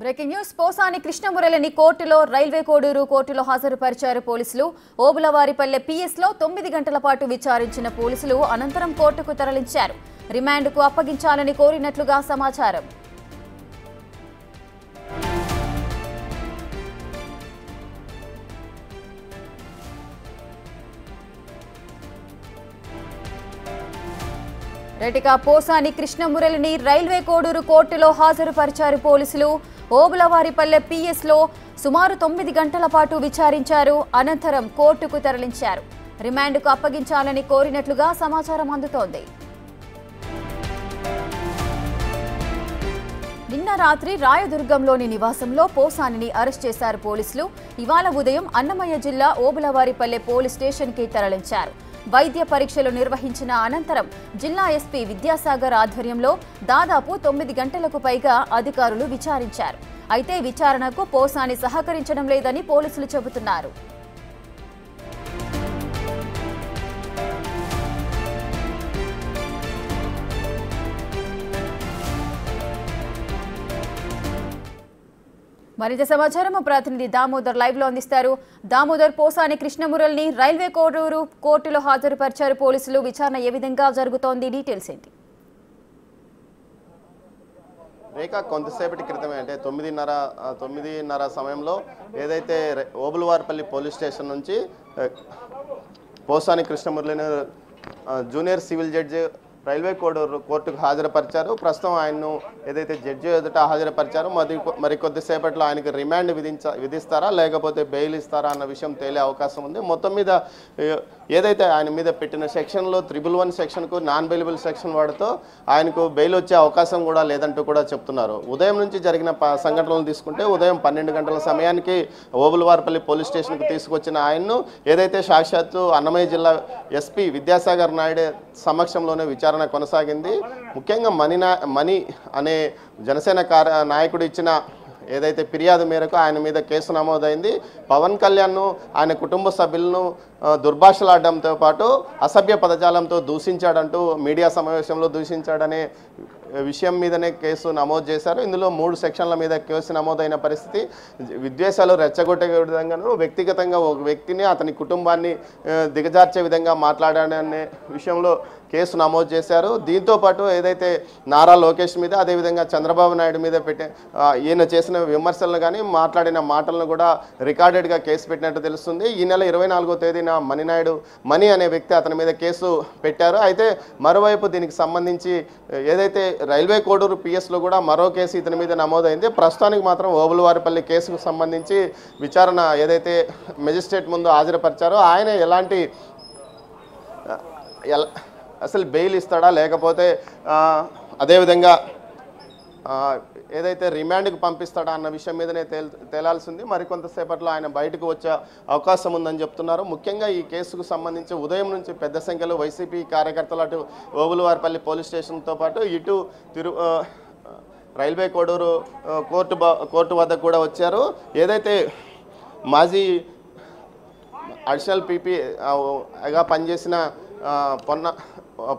Breaking news Posani కృష్ణమురళిని కోర్టులో railway కోర్టులో హాజరుపరిచారు పోలీసులు. ఓబులవారిపల్లె పిఎస్లో 9 గంటల పాటు విచారించిన పోలీసులు అనంతరం కోర్టుకు తరలించారు. రిమాండ్కు అప్పగించాలని కోరినట్లుగా సమాచారం. రెటిక పోసాని కృష్ణమురళిని రైల్వే కోర్టులో హాజరుపరిచారు పోలీసులు. ఓబులవారిపల్లె పిఎస్లో సుమారు 9 గంటల పాటు విచారించారు. అనంతరం కోర్టుకు తరలించారు. రిమాండ్కు అప్పగించాలని కోరినట్లుగా సమాచారం అందుతోంది. నిన్న రాత్రి రాయదుర్గంలోని నివాసంలో పోసానిని అరెస్ట్ చేశారు పోలీసులు. ఇవాళ ఉదయం అన్నమయ్య జిల్లా ఓబులవారిపల్లె పోలీస్ స్టేషన్కి తరలించారు. వైద్య పరీక్షలు నిర్వహించిన అనంతరం జిల్లా ఎస్పీ విద్యాసాగర్ ఆధ్వర్యంలో దాదాపు 9 గంటలకు పైగా అధికారులు విచారించారు. అయితే విచారణకు పోసాని సహకరించడం లేదని పోలీసులు చెబుతున్నారు. మరింత సమాచారం మా ప్రతినిధి దామోదర్ లైవ్ లో అందిస్తారు. దామోదర్, పోసాని కృష్ణమురళిని రైల్వే కోర్టులో హాజరుపరిచారు పోలీసులు. విచారణ ఏ విధంగా జరుగుతోంది, డీటెయిల్స్ ఏంటి? రేఖ, కొంతసేపటి క్రితమే అంటే 9:30 సమయంలో ఏదైతే ఓబులవారిపల్లి పోలీస్ స్టేషన్ నుంచి పోసాని కృష్ణమురళిని జూనియర్ సివిల్ జడ్జి రైల్వే కోర్టుకు హాజరుపరిచారు. ప్రస్తుతం ఆయన్ను ఏదైతే జడ్జి ఎదుట హాజరుపరిచారో మరి కొద్దిసేపట్లో ఆయనకి రిమాండ్ విధిస్తారా లేకపోతే బెయిల్ ఇస్తారా అన్న విషయం తేలే అవకాశం ఉంది. మొత్తం మీద ఏదైతే ఆయన మీద పెట్టిన సెక్షన్లో 111 సెక్షన్కు నాన్ బెయిలబుల్ సెక్షన్ వాడుతూ ఆయనకు బెయిల్ వచ్చే అవకాశం కూడా లేదంటూ కూడా చెప్తున్నారు. ఉదయం నుంచి జరిగిన సంఘటనలు తీసుకుంటే ఉదయం 12 గంటల సమయానికి ఓబులవారిపల్లి పోలీస్ స్టేషన్కు తీసుకొచ్చిన ఆయన్ను ఏదైతే సాక్షాత్తు అన్నమయ్య జిల్లా ఎస్పీ విద్యాసాగర్ నాయుడు సమక్షంలోనే విచారణ కొనసాగింది. ముఖ్యంగా మణి అనే జనసేన నాయకుడు ఇచ్చిన ఏదైతే ఫిర్యాదు మేరకు ఆయన మీద కేసు నమోదైంది. పవన్ కళ్యాణ్ను ఆయన కుటుంబ సభ్యులను దుర్భాషలాడడంతో పాటు అసభ్య పదజాలంతో దూషించాడంటూ మీడియా సమావేశంలో దూషించాడనే విషయం మీదనే కేసు నమోదు చేశారు. ఇందులో 3 సెక్షన్ల మీద కేసు నమోదైన పరిస్థితి. విద్వేషాలు రెచ్చగొట్టే విధంగాను వ్యక్తిగతంగా ఒక వ్యక్తిని అతని కుటుంబాన్ని దిగజార్చే విధంగా మాట్లాడాడనే విషయంలో కేసు నమోదు చేశారు. దీంతోపాటు ఏదైతే నారా లోకేష్ మీద అదేవిధంగా చంద్రబాబు నాయుడు మీద ఈయన చేసిన విమర్శలను కానీ మాట్లాడిన మాటలను కూడా రికార్డెడ్గా కేసు పెట్టినట్టు తెలుస్తుంది. ఈ నెల 24వ తేదీన మణి అనే వ్యక్తి అతని మీద కేసు పెట్టారు. అయితే మరోవైపు దీనికి సంబంధించి ఏదైతే రైల్వే కోడూరు పిఎస్లో కూడా మరో కేసు ఇతని మీద నమోదైంది. ప్రస్తుతానికి మాత్రం ఓబులవారిపల్లి కేసుకు సంబంధించి విచారణ ఏదైతే మెజిస్ట్రేట్ ముందు హాజరుపరిచారో ఆయన అసలు బెయిల్ ఇస్తాడా లేకపోతే అదేవిధంగా ఏదైతే రిమాండ్కి పంపిస్తాడా అన్న విషయం మీదనే తేలాల్సింది. మరికొంతసేపట్లో ఆయన బయటకు వచ్చే అవకాశం ఉందని చెప్తున్నారు. ముఖ్యంగా ఈ కేసుకు సంబంధించి ఉదయం నుంచి పెద్ద సంఖ్యలో వైసీపీ కార్యకర్తలు అటు ఓబులవారిపల్లి పోలీస్ స్టేషన్తో పాటు ఇటు రైల్వే కోడూరు కోర్టు వద్దకు కూడా వచ్చారు. ఏదైతే మాజీ అడిషనల్ పీపీగా పనిచేసిన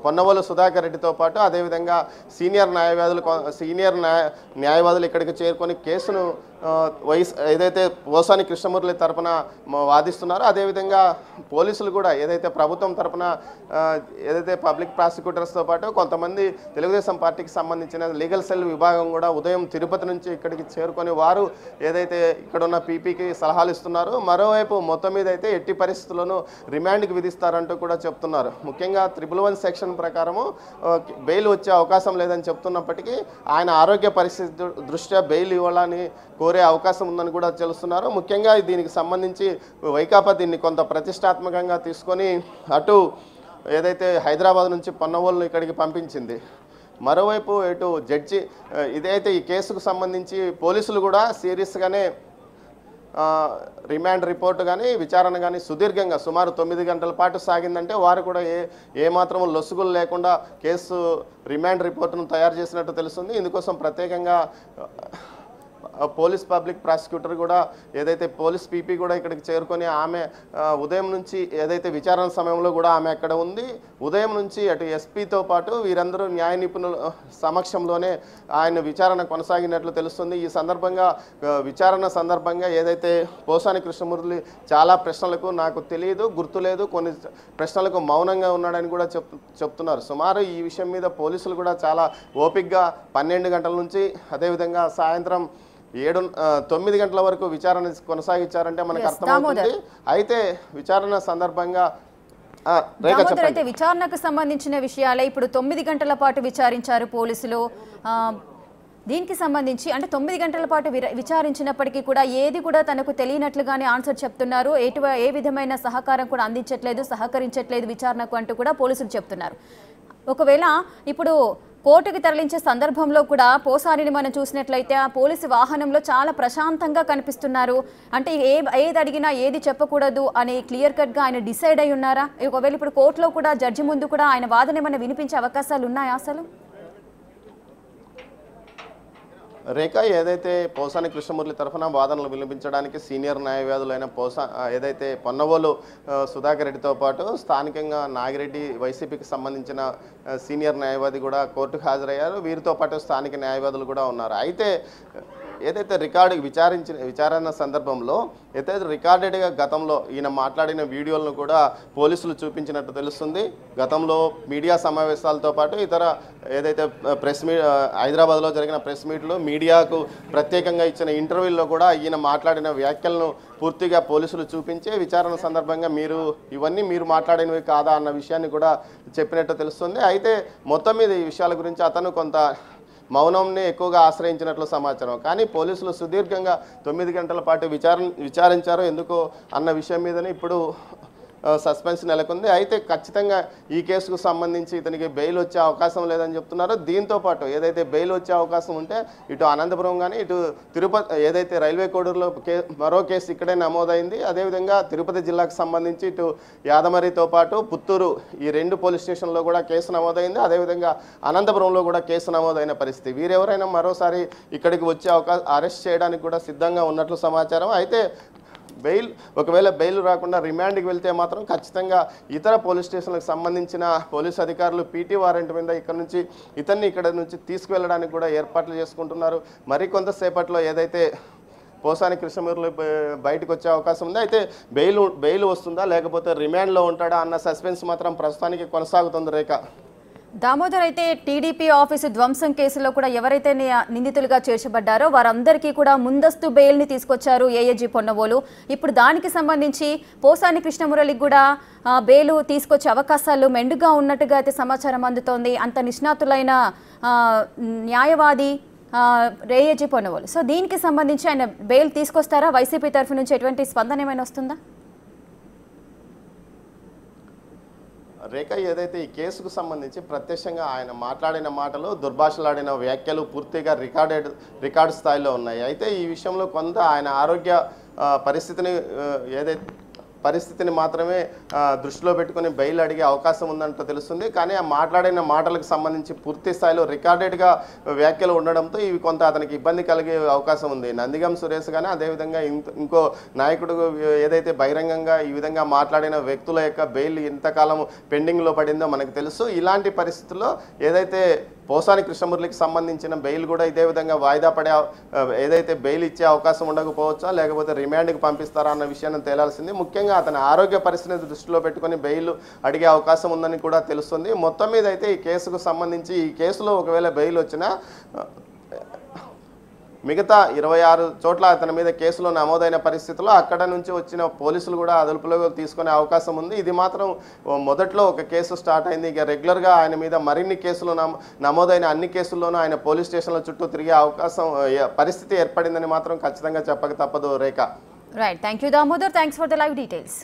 పొన్నవోలు సుధాకర్ రెడ్డితో పాటు అదేవిధంగా సీనియర్ న్యాయవాదులు ఇక్కడికి చేరుకొని కేసును ఏదైతే పోసాని కృష్ణమురళి తరపున వాదిస్తున్నారో అదేవిధంగా పోలీసులు కూడా ఏదైతే ప్రభుత్వం తరపున ఏదైతే పబ్లిక్ ప్రాసిక్యూటర్స్తో పాటు కొంతమంది తెలుగుదేశం పార్టీకి సంబంధించిన లీగల్ సెల్ విభాగం కూడా ఉదయం తిరుపతి నుంచి ఇక్కడికి చేరుకొని వారు ఏదైతే ఇక్కడున్న పీపీకి సలహాలు ఇస్తున్నారో మరోవైపు మొత్తం మీద అయితే ఎట్టి పరిస్థితుల్లోనూ రిమాండ్కి విధిస్తారంటూ కూడా చెప్తున్నారు. ముఖ్యంగా 111 సెక్షన్ ప్రకారము బెయిల్ వచ్చే అవకాశం లేదని చెప్తున్నప్పటికీ ఆయన ఆరోగ్య పరిస్థితి దృష్ట్యా బెయిల్ ఇవ్వాలని కోరే అవకాశం ఉందని కూడా తెలుస్తున్నారు. ముఖ్యంగా దీనికి సంబంధించి వైకాపా దీన్ని కొంత ప్రతిష్టాత్మకంగా తీసుకొని అటు ఏదైతే హైదరాబాద్ నుంచి పొన్నవోలును ఇక్కడికి పంపించింది. మరోవైపు ఇటు జడ్జి ఇదైతే ఈ కేసుకు సంబంధించి పోలీసులు కూడా సీరియస్గానే రిమాండ్ రిపోర్టు కానీ విచారణ కానీ సుదీర్ఘంగా సుమారు 9 గంటల పాటు సాగిందంటే వారు కూడా ఏమాత్రం లొసుగులు లేకుండా కేసు రిమాండ్ రిపోర్టును తయారు చేసినట్టు తెలుస్తుంది. ఇందుకోసం ప్రత్యేకంగా పోలీస్ పబ్లిక్ ప్రాసిక్యూటర్ కూడా ఏదైతే పోలీస్ పీపీ కూడా ఇక్కడికి చేరుకొని ఆమె ఉదయం నుంచి ఏదైతే విచారణ సమయంలో కూడా ఆమె అక్కడ ఉంది. ఉదయం నుంచి అటు ఎస్పీతో పాటు వీరందరూ న్యాయ నిపుణుల సమక్షంలోనే ఆయన విచారణ కొనసాగినట్లు తెలుస్తుంది. ఈ సందర్భంగా విచారణ సందర్భంగా ఏదైతే పోసాని కృష్ణమురళి చాలా ప్రశ్నలకు నాకు తెలియదు, గుర్తులేదు, కొన్ని ప్రశ్నలకు మౌనంగా ఉన్నాడని కూడా చెప్తున్నారు. సుమారు ఈ విషయం మీద పోలీసులు కూడా చాలా ఓపికగా 12 గంటల నుంచి అదేవిధంగా సాయంత్రం 9 గంటల వరకు విచారణ కొనసాగించారంటే మనకు అర్థమవుతుంది. అయితే విచారణ సందర్భంగా అయితే విచారణకు సంబంధించిన విషయాలే ఇప్పుడు 9 గంటల పాటు విచారించారు పోలీసులు. దీనికి సంబంధించి అంటే 9 గంటల పాటు విచారించినప్పటికీ కూడా ఏది కూడా తనకు తెలియనట్లుగానే ఆన్సర్ చెప్తున్నారు. ఏ విధమైన సహకారం కూడా అందించట్లేదు, సహకరించట్లేదు విచారణకు అంటూ కూడా పోలీసులు చెప్తున్నారు. ఒకవేళ ఇప్పుడు కోర్టుకి తరలించే సందర్భంలో కూడా పోసానిని మనం చూసినట్లయితే ఆ పోలీసు వాహనంలో చాలా ప్రశాంతంగా కనిపిస్తున్నారు. అంటే ఏది అడిగినా ఏది చెప్పకూడదు అని క్లియర్ కట్గా ఆయన డిసైడ్ అయి ఉన్నారా? ఒకవేళ ఇప్పుడు కోర్టులో కూడా జడ్జి ముందు కూడా ఆయన వాదన ఏమైనా వినిపించే అవకాశాలు ఉన్నాయా అసలు? రేఖ ఏదైతే పోసాని కృష్ణమురళి తరఫున వాదనలు వినిపించడానికి సీనియర్ న్యాయవాదులైన ఏదైతే పొన్నవోలు సుధాకర్ రెడ్డితో పాటు స్థానికంగా నాగిరెడ్డి వైసీపీకి సంబంధించిన సీనియర్ న్యాయవాది కూడా కోర్టుకు హాజరయ్యారు. వీరితో పాటు స్థానిక న్యాయవాదులు కూడా ఉన్నారు. అయితే ఏదైతే విచారణ సందర్భంలో ఏదైతే రికార్డెడ్గా గతంలో ఈయన మాట్లాడిన వీడియోలను కూడా పోలీసులు చూపించినట్టు తెలుస్తుంది. గతంలో మీడియా సమావేశాలతో పాటు ఇతర ఏదైతే హైదరాబాద్లో జరిగిన ప్రెస్ మీట్లు, మీడియాకు ప్రత్యేకంగా ఇచ్చిన ఇంటర్వ్యూల్లో కూడా ఈయన మాట్లాడిన వ్యాఖ్యలను పూర్తిగా పోలీసులు చూపించే విచారణ సందర్భంగా ఇవన్నీ మీరు మాట్లాడినవి కాదా అన్న విషయాన్ని కూడా చెప్పినట్టు తెలుస్తుంది. అయితే మొత్తం మీద ఈ విషయాల గురించి అతను కొంత మౌనంని ఎక్కువగా ఆశ్రయించినట్లు సమాచారం. కానీ పోలీసులు సుదీర్ఘంగా 9 గంటల పాటు విచారించారు ఎందుకో అన్న విషయం మీదనే ఇప్పుడు సస్పెన్స్ నెలకొంది. అయితే ఖచ్చితంగా ఈ కేసుకు సంబంధించి ఇతనికి బెయిల్ వచ్చే అవకాశం లేదని చెప్తున్నారు. దీంతో పాటు ఏదైతే బెయిల్ వచ్చే అవకాశం ఉంటే ఇటు అనంతపురం కానీ ఇటు తిరుపతి ఏదైతే రైల్వే కోడూరులో మరో కేసు ఇక్కడే నమోదైంది. అదేవిధంగా తిరుపతి జిల్లాకు సంబంధించి ఇటు యాదమరితో పాటు పుత్తూరు ఈ 2 పోలీస్ స్టేషన్లో కూడా కేసు నమోదైంది. అదేవిధంగా అనంతపురంలో కూడా కేసు నమోదైన పరిస్థితి. వీరెవరైనా మరోసారి ఇక్కడికి వచ్చే అరెస్ట్ చేయడానికి కూడా సిద్ధంగా ఉన్నట్లు సమాచారం. అయితే ఒకవేళ బెయిల్ రాకుండా రిమాండ్కి వెళ్తే మాత్రం ఖచ్చితంగా ఇతర పోలీస్ స్టేషన్లకు సంబంధించిన పోలీస్ అధికారులు పీటీ వారెంట్ మీద ఇక్కడ నుంచి తీసుకువెళ్ళడానికి కూడా ఏర్పాట్లు చేసుకుంటున్నారు. మరికొంతసేపట్లో ఏదైతే పోసాని కృష్ణమురళి బయటకు వచ్చే అవకాశం ఉంది. అయితే బెయిల్ వస్తుందా లేకపోతే రిమాండ్లో ఉంటాడా అన్న సస్పెన్స్ మాత్రం ప్రస్తుతానికి కొనసాగుతుంది. రేఖ దామోదర్, అయితే టీడీపీ ఆఫీసు ధ్వంసం కేసులో కూడా ఎవరైతే నిందితులుగా చేర్చబడ్డారో వారందరికీ కూడా ముందస్తు బెయిల్ని తీసుకొచ్చారు ఏఏజీ పొన్నవోలు. ఇప్పుడు దానికి సంబంధించి పోసాని కృష్ణమురళికి కూడా బెయిల్ తీసుకొచ్చే అవకాశాలు మెండుగా ఉన్నట్టుగా అయితే సమాచారం అందుతోంది. అంత నిష్ణాతులైన న్యాయవాది ఏఏజీ పొన్నవోలు. సో దీనికి సంబంధించి ఆయన బెయిల్ తీసుకొస్తారా? వైసీపీ తరఫు నుంచి ఎటువంటి స్పందన ఏమైనా వస్తుందా? రేఖ ఏదైతే ఈ కేసుకు సంబంధించి ప్రత్యక్షంగా ఆయన మాట్లాడిన మాటలు, దుర్భాషలాడిన వ్యాఖ్యలు పూర్తిగా రికార్డు స్థాయిలో ఉన్నాయి. అయితే ఈ విషయంలో కొంత ఆయన ఆరోగ్య పరిస్థితిని మాత్రమే దృష్టిలో పెట్టుకుని బెయిల్ అడిగే అవకాశం ఉందంటూ తెలుస్తుంది. కానీ ఆ మాట్లాడిన మాటలకు సంబంధించి పూర్తి స్థాయిలో రికార్డెడ్గా వ్యాఖ్యలు ఉండడంతో ఇవి కొంత అతనికి ఇబ్బంది కలిగే అవకాశం ఉంది. నందిగం సురేష్ కానీ అదేవిధంగా ఇంకో నాయకుడు ఏదైతే బహిరంగంగా ఈ విధంగా మాట్లాడిన వ్యక్తుల యొక్క బెయిల్ ఎంతకాలం పెండింగ్లో పడిందో మనకు తెలుసు. ఇలాంటి పరిస్థితుల్లో ఏదైతే పోసాని కృష్ణమురళికి సంబంధించిన బెయిల్ కూడా ఇదే విధంగా వాయిదా పడే ఏదైతే బెయిల్ ఇచ్చే అవకాశం ఉండకపోవచ్చా లేకపోతే రిమాండ్కి పంపిస్తారా అన్న విషయాన్ని తేలాల్సింది. ముఖ్యంగా అతని ఆరోగ్య పరిస్థితిని దృష్టిలో పెట్టుకుని బెయిల్ అడిగే అవకాశం ఉందని కూడా తెలుస్తుంది. మొత్తం మీద అయితే ఈ కేసుకు సంబంధించి ఈ కేసులో ఒకవేళ బెయిల్ వచ్చినా మిగతా 26 చోట్ల అతని మీద కేసులో నమోదైన పరిస్థితుల్లో అక్కడ నుంచి వచ్చిన పోలీసులు కూడా అదుపులోకి తీసుకునే అవకాశం ఉంది. ఇది మాత్రం మొదట్లో ఒక కేసు స్టార్ట్ అయింది. ఇక రెగ్యులర్గా ఆయన మీద మరిన్ని కేసులు నమోదైన అన్ని కేసుల్లోనూ ఆయన పోలీస్ స్టేషన్ల చుట్టూ తిరిగే పరిస్థితి ఏర్పడిందని మాత్రం ఖచ్చితంగా చెప్పక తప్పదు. Rekha right, thank you Damodar, thanks for the live details.